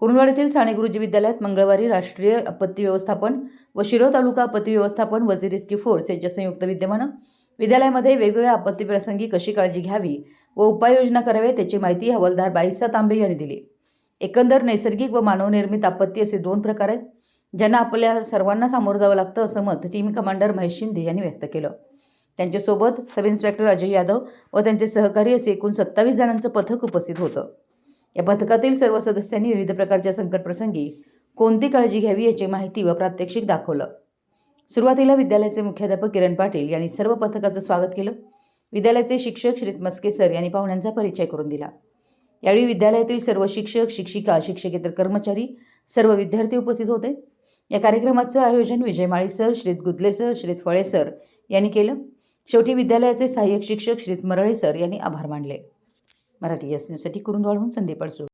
कुरुंदवाड येथील साने गुरुजी विद्यालयात मंगळवारी राष्ट्रीय आपत्ती व्यवस्थापन व शिरोळ तालुका आपत्ती व्यवस्थापन वजीर रिस्क्यू फोर्स यांच्या संयुक्त विद्यमाने विद्यालयामध्ये वेगवेगळ्या आपत्ती प्रसंगी कशी काळजी घ्यावी व उपाययोजना कराव्यात त्याची माहिती हवालदार बाईसा तांबे यांनी दिली। एकंदर नैसर्गिक व मानवनिर्मित आपत्ती असे दोन प्रकार आहेत ज्यांना आपल्या सर्वांना सामोरं जावं लागतं असं मत टीम कमांडर महेश शिंदे यांनी व्यक्त केलं। त्यांच्यासोबत सब इन्स्पेक्टर अजय यादव व त्यांचे सहकारी असे एकूण 27 जणांचं पथक उपस्थित होतं। या पथकातील सर्व सदस्यांनी विविध प्रकारच्या संकटप्रसंगी कोणती काळजी घ्यावी याची माहिती व प्रात्यक्षिक दाखवलं। सुरुवातीला विद्यालयाचे मुख्याध्यापक किरण पाटील यांनी सर्व पथकाचं स्वागत केलं। विद्यालयाचे शिक्षक श्री मस्के सर यांनी पाहुण्यांचा परिचय करून दिला। यावेळी विद्यालयातील सर्व शिक्षक, शिक्षिका, शिक्षकेतर कर्मचारी, सर्व विद्यार्थी उपस्थित होते। या कार्यक्रमाचं आयोजन विजय माळी सर, श्री गुदले सर, श्री फळे सर यांनी केलं। शेवटी विद्यालयाचे सहाय्यक शिक्षक श्री मरळे सर यांनी आभार मानले। मराठी न्यूजसाठी कुरुंदवाडहून संदीप अडसूळ।